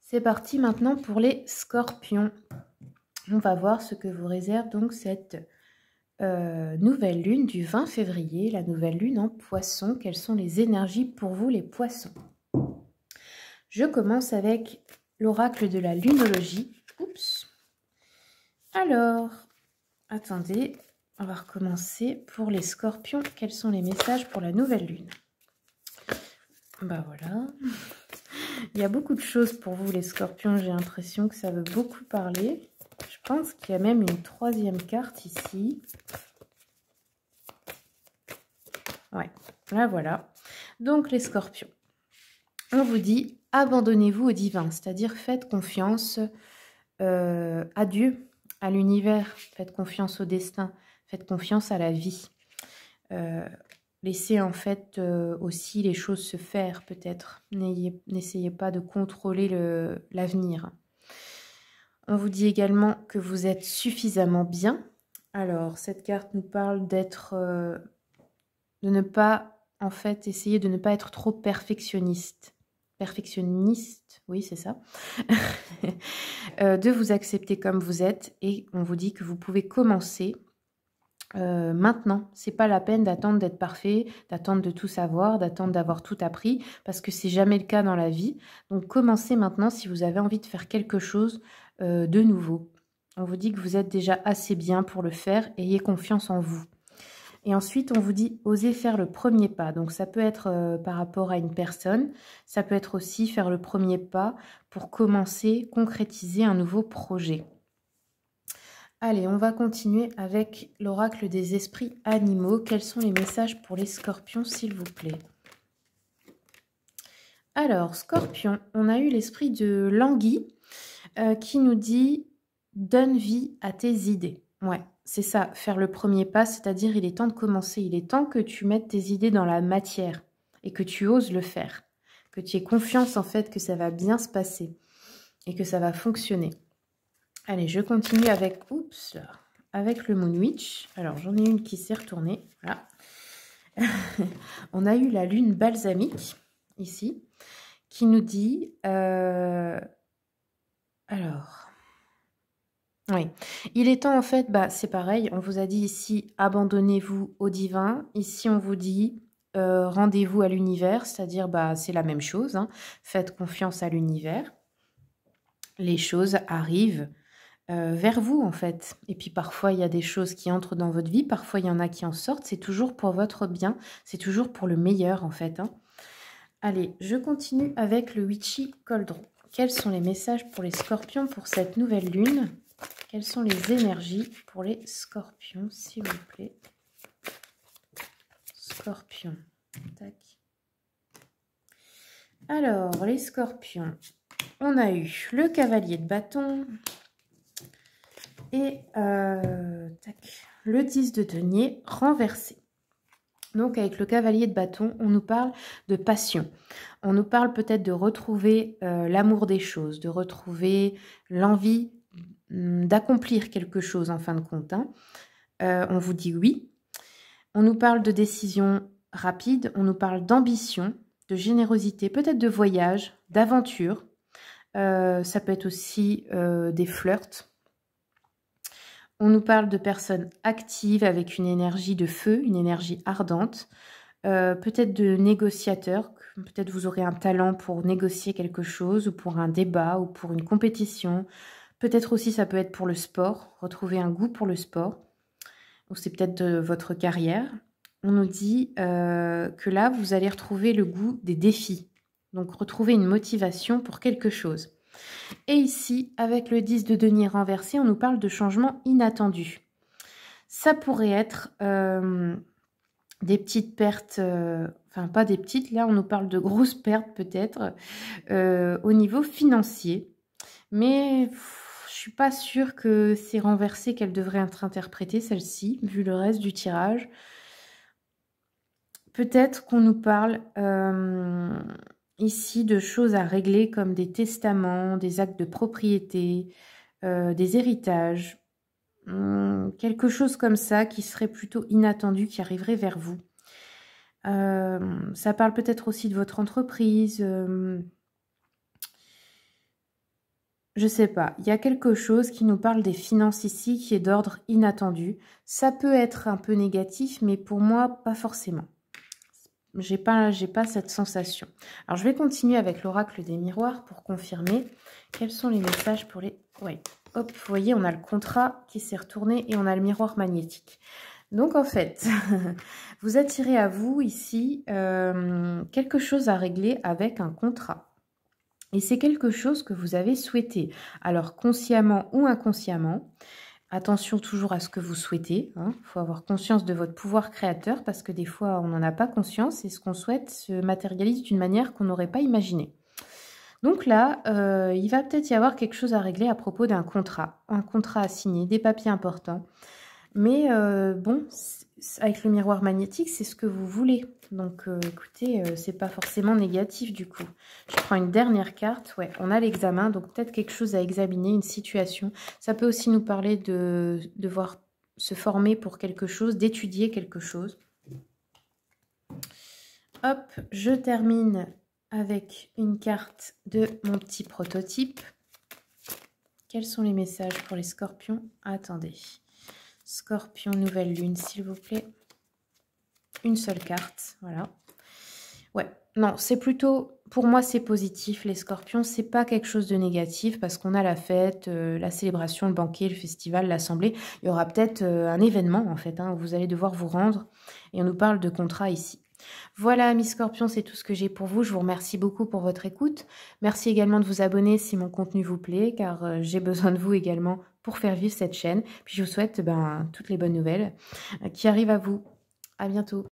C'est parti maintenant pour les scorpions. On va voir ce que vous réserve donc cette nouvelle lune du 20 février, la nouvelle lune en poisson. Quelles sont les énergies pour vous les poissons? Je commence avec l'oracle de la lunologie. Oups. Alors, attendez, on va recommencer pour les scorpions. Quels sont les messages pour la nouvelle lune? Bah voilà. Il y a beaucoup de choses pour vous les scorpions. J'ai l'impression que ça veut beaucoup parler. Je pense qu'il y a même une troisième carte ici. Ouais, là voilà. Donc les scorpions, on vous dit abandonnez-vous au divin, c'est-à-dire faites confiance à Dieu, à l'univers, faites confiance au destin, faites confiance à la vie. Laissez en fait aussi les choses se faire peut-être. N'essayez pas de contrôler l'avenir. On vous dit également que vous êtes suffisamment bien. Alors, cette carte nous parle d'être, de ne pas, en fait, essayer de ne pas être trop perfectionniste. Perfectionniste, oui, c'est ça. De vous accepter comme vous êtes et on vous dit que vous pouvez commencer maintenant. C'est pas la peine d'attendre d'être parfait, d'attendre de tout savoir, d'attendre d'avoir tout appris parce que c'est jamais le cas dans la vie. Donc, commencez maintenant si vous avez envie de faire quelque chose de nouveau. On vous dit que vous êtes déjà assez bien pour le faire. Ayez confiance en vous. Et ensuite, on vous dit osez faire le premier pas. Donc, ça peut être par rapport à une personne. Ça peut être aussi faire le premier pas pour commencer, concrétiser un nouveau projet. Allez, on va continuer avec l'oracle des esprits animaux. Quels sont les messages pour les scorpions, s'il vous plaît? Alors, scorpion, on a eu l'esprit de l'anguille qui nous dit « Donne vie à tes idées ». Ouais, c'est ça, faire le premier pas, c'est-à-dire il est temps de commencer. Il est temps que tu mettes tes idées dans la matière et que tu oses le faire. Que tu aies confiance en fait que ça va bien se passer et que ça va fonctionner. Allez, je continue avec, oups, avec le Moon Witch. Alors, j'en ai une qui s'est retournée. Voilà. On a eu la lune balsamique, ici, qui nous dit... alors... Oui, il est temps, en fait, bah, c'est pareil. On vous a dit ici, abandonnez-vous au divin. Ici, on vous dit, rendez-vous à l'univers. C'est-à-dire, bah, c'est la même chose. Hein. Faites confiance à l'univers. Les choses arrivent vers vous en fait. Et puis parfois il y a des choses qui entrent dans votre vie, parfois il y en a qui en sortent, c'est toujours pour votre bien, c'est toujours pour le meilleur en fait. Hein. Allez, je continue avec le Witchy Cauldron. Quels sont les messages pour les scorpions pour cette nouvelle lune? Quelles sont les énergies pour les scorpions, s'il vous plaît? Scorpions. Tac. Alors, les scorpions, on a eu le cavalier de bâton, et le 10 de denier renversé. Donc avec le cavalier de bâton, on nous parle de passion. On nous parle peut-être de retrouver l'amour des choses, de retrouver l'envie d'accomplir quelque chose en fin de compte. Hein. On vous dit oui. On nous parle de décision rapide, on nous parle d'ambition, de générosité, peut-être de voyage, d'aventure. Ça peut être aussi des flirts. On nous parle de personnes actives avec une énergie de feu, une énergie ardente, peut-être de négociateurs, peut-être vous aurez un talent pour négocier quelque chose ou pour un débat ou pour une compétition. Peut-être aussi ça peut être pour le sport, retrouver un goût pour le sport, ou c'est peut-être de votre carrière. On nous dit que là, vous allez retrouver le goût des défis, donc retrouver une motivation pour quelque chose. Et ici, avec le 10 de denier renversé, on nous parle de changements inattendus. Ça pourrait être des petites pertes, enfin pas des petites, là on nous parle de grosses pertes peut-être au niveau financier. Mais je suis pas sûre que c'est renversé qu'elle devrait être interprétée, celle-ci, vu le reste du tirage. Peut-être qu'on nous parle... ici de choses à régler comme des testaments, des actes de propriété, des héritages, quelque chose comme ça qui serait plutôt inattendu, qui arriverait vers vous. Ça parle peut-être aussi de votre entreprise. je sais pas, il y a quelque chose qui nous parle des finances ici qui est d'ordre inattendu. Ça peut être un peu négatif, mais pour moi, pas forcément. J'ai pas cette sensation. Alors, je vais continuer avec l'oracle des miroirs pour confirmer quels sont les messages pour les... Ouais, hop, vous voyez, on a le contrat qui s'est retourné et on a le miroir magnétique. Donc, en fait, vous attirez à vous ici quelque chose à régler avec un contrat. Et c'est quelque chose que vous avez souhaité. Alors, consciemment ou inconsciemment, attention toujours à ce que vous souhaitez. Il faut avoir conscience de votre pouvoir créateur parce que des fois, on n'en a pas conscience et ce qu'on souhaite se matérialise d'une manière qu'on n'aurait pas imaginée. Donc là, il va peut-être y avoir quelque chose à régler à propos d'un contrat. Un contrat à signer, des papiers importants. Mais bon, avec le miroir magnétique, c'est ce que vous voulez. Donc écoutez, c'est pas forcément négatif du coup. Je prends une dernière carte. Ouais, on a l'examen, donc peut-être quelque chose à examiner, une situation. Ça peut aussi nous parler de devoir se former pour quelque chose, d'étudier quelque chose. Hop, je termine avec une carte de mon petit prototype. Quels sont les messages pour les scorpions? Attendez. Scorpion, nouvelle lune, s'il vous plaît. Une seule carte, voilà. Ouais, non, c'est plutôt... Pour moi, c'est positif, les scorpions. C'est pas quelque chose de négatif parce qu'on a la fête, la célébration, le banquet, le festival, l'assemblée. Il y aura peut-être un événement, en fait, où vous allez devoir vous rendre. Et on nous parle de contrat ici. Voilà, amis scorpions, c'est tout ce que j'ai pour vous. Je vous remercie beaucoup pour votre écoute. Merci également de vous abonner si mon contenu vous plaît, car j'ai besoin de vous également pour faire vivre cette chaîne. Puis je vous souhaite toutes les bonnes nouvelles qui arrivent à vous. À bientôt.